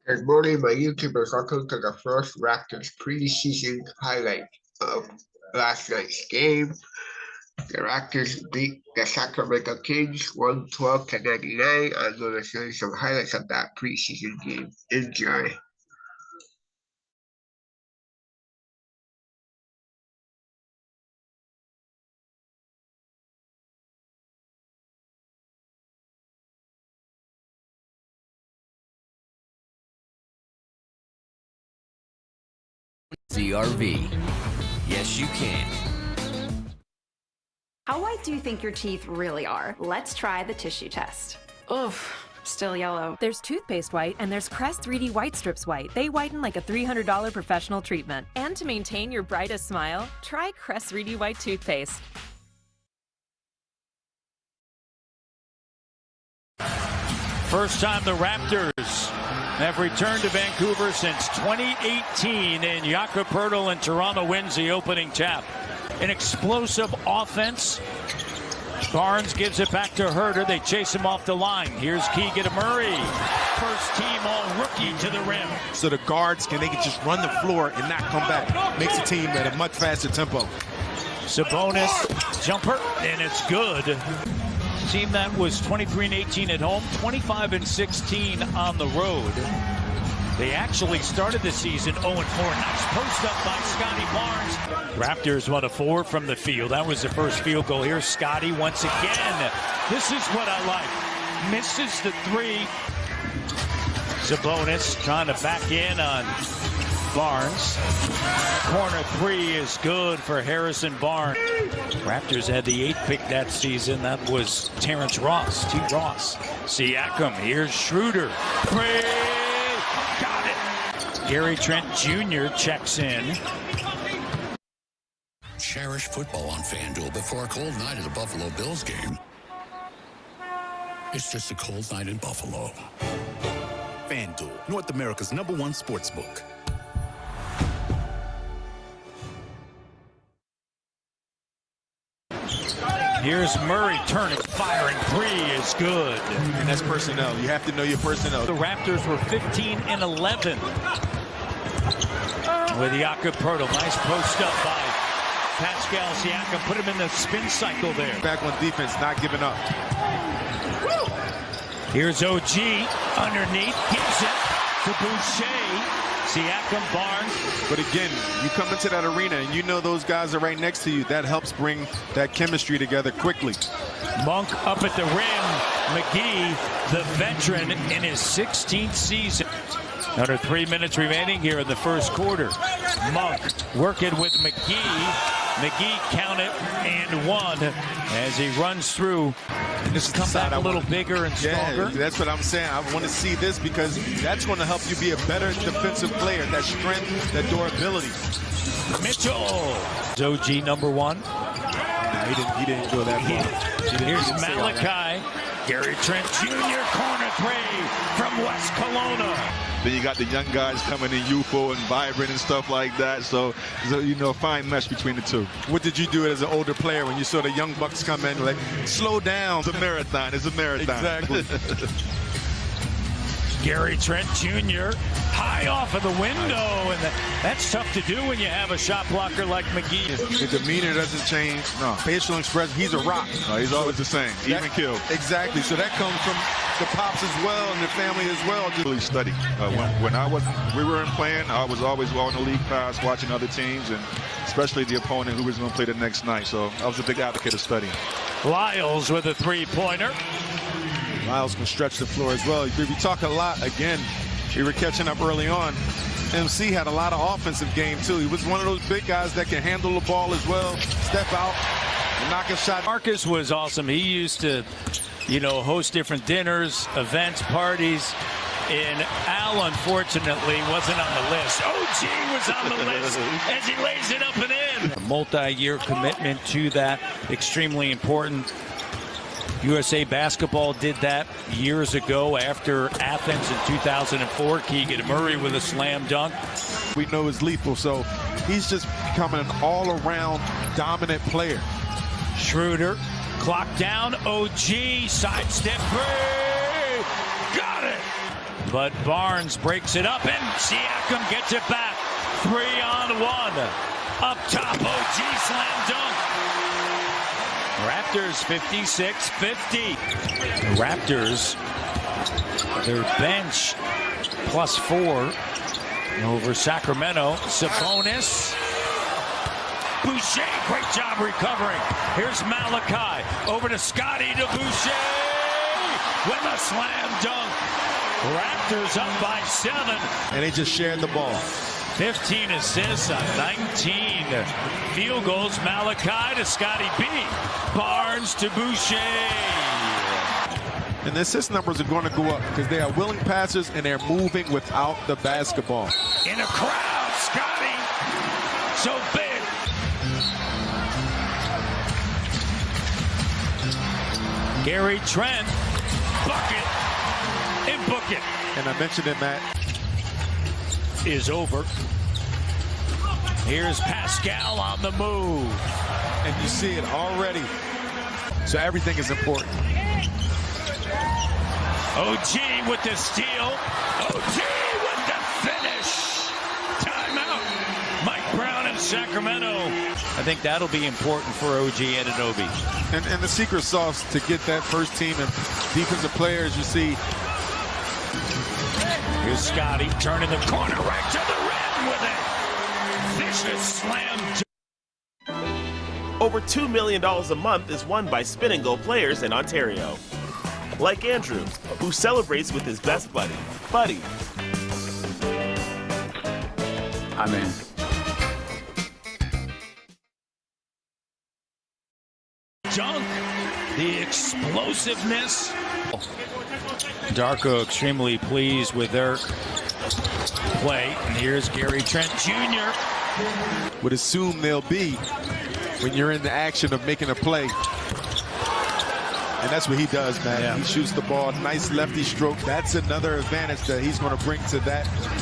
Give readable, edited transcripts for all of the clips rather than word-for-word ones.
Good morning, my YouTubers. Welcome to the first Raptors preseason highlight of last night's game. The Raptors beat the Sacramento Kings 112 to 99. I'm going to show you some highlights of that preseason game. Enjoy. ZRV. Yes, you can. How white do you think your teeth really are? Let's try the tissue test. Oof, still yellow. There's toothpaste white and there's Crest 3D White Strips White. They whiten like a $300 professional treatment. And to maintain your brightest smile, try Crest 3D White toothpaste. First time the Raptors have returned to Vancouver since 2018, and Jakob Poeltl and Toronto wins the opening tap. An explosive offense. Barnes gives it back to Herter. They chase him off the line. Here's Keegan Murray. First team all-rookie to the rim. So the guards they can just run the floor and not come back. Makes the team at a much faster tempo. Sabonis, jumper, and it's good. Team that was 23-18 at home, 25-16 on the road. They actually started the season 0-4. Nice post up by Scotty Barnes. Raptors 1 of 4 from the field. That was the first field goal. Here's Scotty once again. This is what I like. Misses the three. Sabonis trying to back in on Barnes. Corner three is good for Harrison Barnes. Raptors had the 8th pick that season. That was Terrence Ross, T. Ross. Siakam, here's Schroeder. Three, got it. Gary Trent Jr. checks in. Cherish football on FanDuel before a cold night at a Buffalo Bills game. It's just a cold night in Buffalo. FanDuel, North America's #1 sportsbook. Here's Murray turning, firing three is good. And that's personnel. You have to know your personnel. The Raptors were 15-11 with Jakob Poeltl. Nice post up by Pascal Siakam. Put him in the spin cycle there. Back on defense, not giving up. Here's OG underneath, gives it to Boucher. Siakam, Barnes. But again, you come into that arena and you know those guys are right next to you. That helps bring that chemistry together quickly. Monk up at the rim. McGee, the veteran in his 16th season. Under 3 minutes remaining here in the first quarter. Monk working with McGee. McGee counted and one as he runs through. This is come back a little bigger and stronger. Yeah, that's what I'm saying. I want to see this because that's going to help you be a better defensive player. That strength, that durability. Mitchell. OG number 1. No, he didn't go that far. Here's Malachi. Gary Trent Jr. corner three from West Kelowna. Then you got the young guys coming in youthful and vibrant and stuff like that. So you know, fine mesh between the two. What did you do as an older player when you saw the young bucks come in? Like, slow down. It's a marathon. It's a marathon. Exactly. Gary Trent Jr. high off of the window, and that's tough to do when you have a shot blocker like McGee. The demeanor doesn't change. No, facial expression. He's a rock. No, he's always the same. Even killed. Exactly. So that comes from the pops as well and the family as well. Just really study. When we weren't playing, I was always on the league pass, watching other teams, and especially the opponent who was going to play the next night. So I was a big advocate of studying. Lyles with a three-pointer. Lyles can stretch the floor as well. We talk a lot, again, we were catching up early on. MC had a lot of offensive game, too. He was one of those big guys that can handle the ball as well, step out, and knock a shot. Marcus was awesome. He used to, host different dinners, events, parties. And Al, unfortunately, wasn't on the list. OG was on the list as he lays it up and in. A multi-year commitment to that, extremely important. USA Basketball did that years ago after Athens in 2004. Keegan Murray with a slam dunk. We know he's lethal, so he's just becoming an all-around dominant player. Schroeder, clock down, OG, sidestep three, got it! But Barnes breaks it up, and Siakam gets it back. 3-on-1. Up top, OG slam dunk. Raptors 56-50. The Raptors, their bench +4 over Sacramento. Sabonis. Boucher, great job recovering. Here's Malachi. Over to Scotty to Boucher with a slam dunk. Raptors up by 7. And they just shared the ball. 15 assists on 19 field goals. Malachi to Scotty B. Barnes to Boucher. And the assist numbers are going to go up because they are willing passers and they're moving without the basketball. In a crowd, Scotty. So big. Gary Trent. Bucket. And book it. And I mentioned it, Matt. Is over. Here's Pascal on the move. And you see it already. So everything is important. OG with the steal. OG with the finish. Timeout. Mike Brown in Sacramento. I think that'll be important for OG Anunoby. And the secret sauce to get that first team and defensive players, you see. Here's Scotty turning the corner right to the rim with it. Vicious slam. Over $2 million a month is won by Spin and Go players in Ontario. Like Andrew, who celebrates with his best buddy, Buddy. I'm in. Dunk, the explosiveness. Darko extremely pleased with their play. And here's Gary Trent Jr. Would assume they'll be when you're in the action of making a play. And that's what he does, man. Yeah. He shoots the ball, nice lefty stroke. That's another advantage that he's going to bring to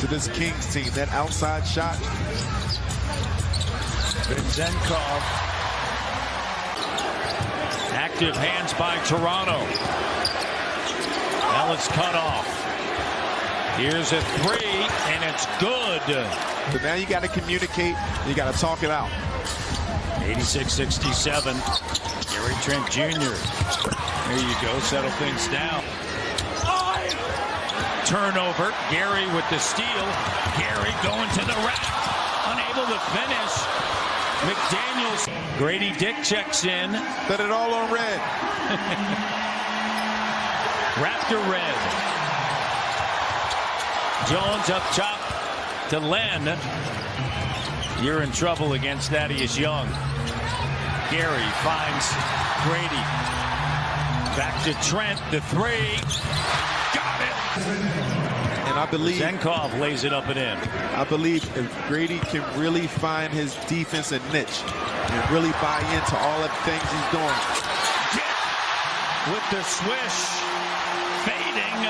this Kings team. That outside shot. Zenkov. Active hands by Toronto. Now it's cut off. Here's a 3, and it's good. But now you got to communicate. You got to talk it out. 86-67. Gary Trent Jr. There you go. Settle things down. Turnover. Gary with the steal. Gary going to the rack. Unable to finish. McDaniels. Grady Dick checks in. Set it all on red. Raptor red. Jones up top to Len. You're in trouble against Thaddeus Young. Gary finds Grady. Back to Trent, the 3. Got it. And I believe Zenkov lays it up and in. I believe if Grady can really find his defense and niche and really buy into all the things he's doing. With the swish. Fading.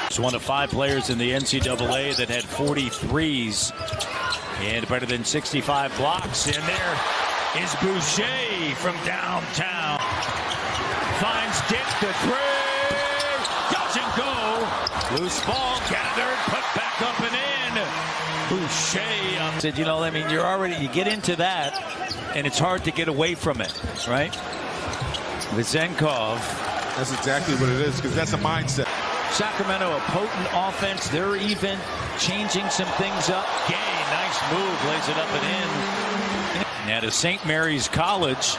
He's one of 5 players in the NCAA that had 43s and better than 65 blocks. And there is Boucher from downtown. Finds Dick, the 3. Doesn't go. Loose ball gathered, put back up and in. Boucher said, you know, I mean, you get into that, and it's hard to get away from it, right? With Zenkov. That's exactly what it is, because that's a mindset. Sacramento, a potent offense. They're even changing some things up. Gay, nice move, lays it up and in. Now to St. Mary's College.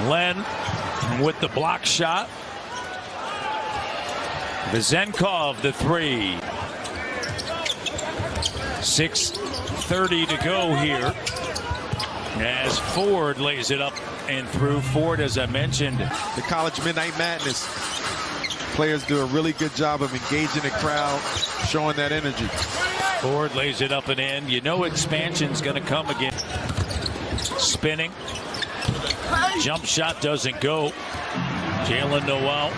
Len with the block shot. Vezenkov, the 3. 6:30 to go here. As Ford lays it up and through. Ford, as I mentioned. The College Midnight Madness. Players do a really good job of engaging the crowd, showing that energy. Ford lays it up and in. You know expansion's going to come again. Spinning. Jump shot doesn't go. Jalen Noel.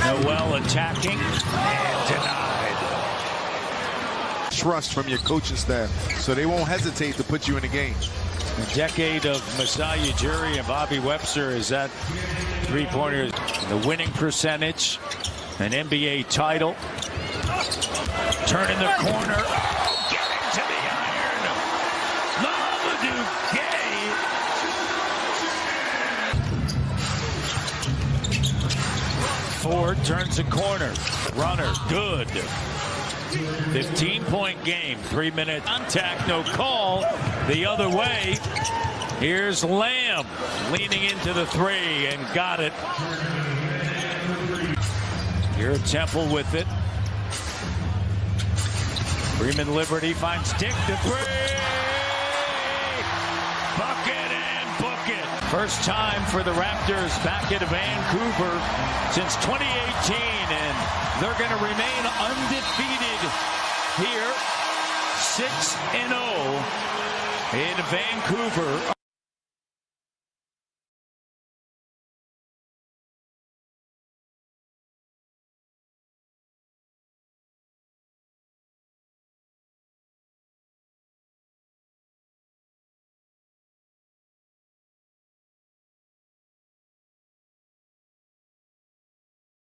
Noel attacking and denied. Trust from your coaching staff, so they won't hesitate to put you in the game. A decade of Masai Ujiri and Bobby Webster is that three-pointer. The winning percentage, an NBA title. Turning the corner. Oh, getting to the iron. Mamadou Gueye. Ford turns the corner. Runner, good. 15-point game. 3-minute contact, no call. The other way. Here's Lamb leaning into the three and got it. Here Temple with it. Freeman Liberty finds Dick the three. Bucket and book it. First time for the Raptors back at Vancouver since 2018, and they're going to remain undefeated here, 6-0 in Vancouver.